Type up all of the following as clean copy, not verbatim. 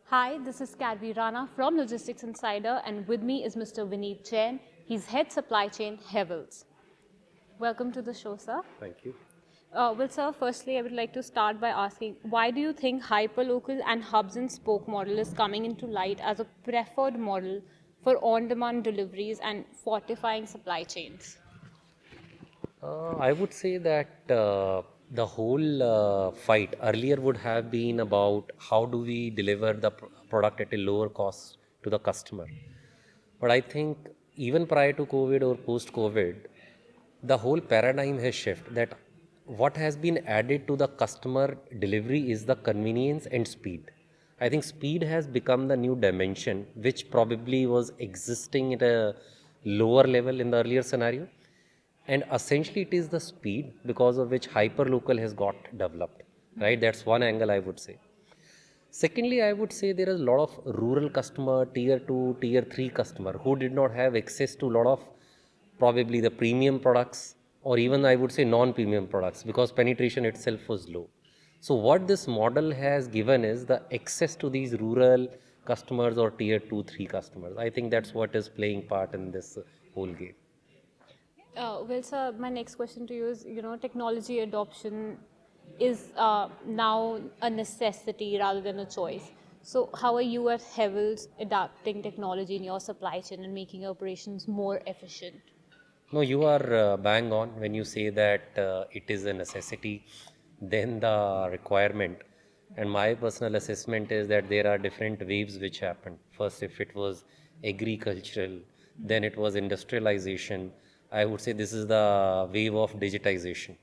Hi, this is Kadvi Rana from Logistics Insider, and with me is Mr. Vineet Jain. He's Head Supply Chain, Havells. Welcome to the show, sir. Thank you. Well, sir, firstly, I would like to start by asking, why do you think hyperlocal and hubs and spoke model is coming into light as a preferred model for on-demand deliveries and fortifying supply chains? I would say that the whole fight earlier would have been about how do we deliver the product at a lower cost to the customer. But I think even prior to COVID or post-COVID, the whole paradigm has shifted that what has been added to the customer delivery is the convenience and speed. I think speed has become the new dimension, which probably was existing at a lower level in the earlier scenario. And essentially it is the speed because of which hyperlocal has got developed, right? That's one angle I would say. Secondly, I would say there is a lot of rural customer, tier 2, tier 3 customer who did not have access to a lot of probably the premium products, or even I would say non-premium products, because penetration itself was low. So what this model has given is the access to these rural customers or tier 2, 3 customers. I think that's what is playing part in this whole game. Well, sir, my next question to you is, technology adoption is now a necessity rather than a choice. So how are you at Havells adapting technology in your supply chain and making your operations more efficient? No, you are bang on when you say that it is a necessity, then the requirement. And my personal assessment is that there are different waves which happen. First, if it was agricultural, then it was industrialization. I would say this is the wave of digitization,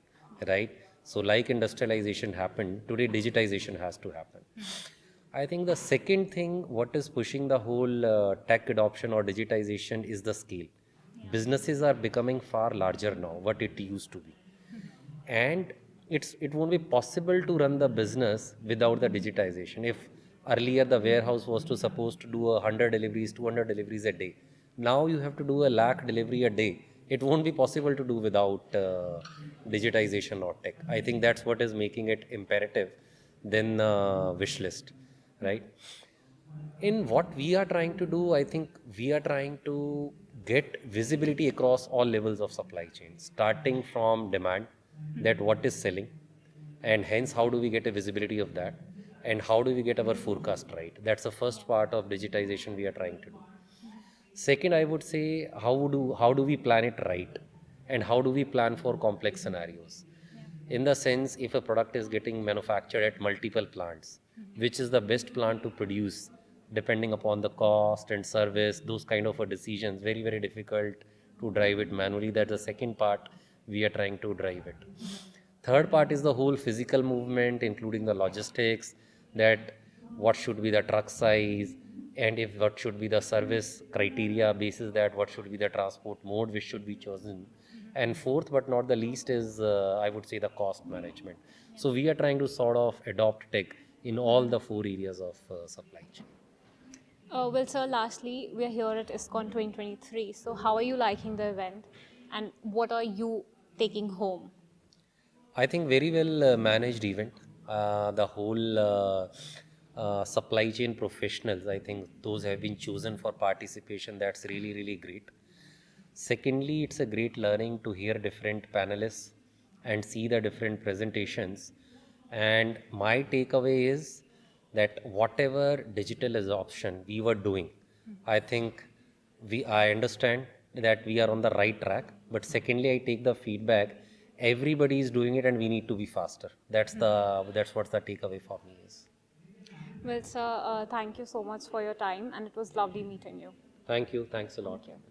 right? So, like industrialization happened, today digitization has to happen. I think the second thing, what is pushing the whole tech adoption or digitization is the scale. Businesses are becoming far larger now, what it used to be. And it won't be possible to run the business without the digitization. If earlier the warehouse was supposed to do 100 deliveries, 200 deliveries a day, now you have to do a lakh delivery a day. It won't be possible to do without digitization or tech. I think that's what is making it imperative than wish list, right? In what we are trying to do, I think we are trying to get visibility across all levels of supply chain, starting from demand, that what is selling, and hence how do we get a visibility of that, and how do we get our forecast right. That's the first part of digitization we are trying to do. Second, I would say how do we plan it right, and how do we plan for complex scenarios. In the sense, if a product is getting manufactured at multiple plants, which is the best plant to produce, depending upon the cost and service, those kind of a decisions, very, very difficult to drive it manually. That's the second part we are trying to drive it. Third part is the whole physical movement, including the logistics, that what should be the truck size, and if what should be the service criteria basis, that what should be the transport mode which should be chosen. And fourth but not the least is I would say the cost management. So we are trying to sort of adopt tech in all the four areas of supply chain. Well, sir, lastly, we are here at ISKCON 2023. So how are you liking the event, and what are you taking home? I think very well managed event. The whole supply chain professionals, I think those have been chosen for participation. That's really, really great. Secondly, it's a great learning to hear different panelists and see the different presentations. And my takeaway is that whatever digital adoption we were doing, I think I understand that we are on the right track. But secondly, I take the feedback. Everybody is doing it, and we need to be faster. That's what the takeaway for me is. Well, sir, thank you so much for your time, and it was lovely meeting you. Thank you. Thanks a lot. Thank you.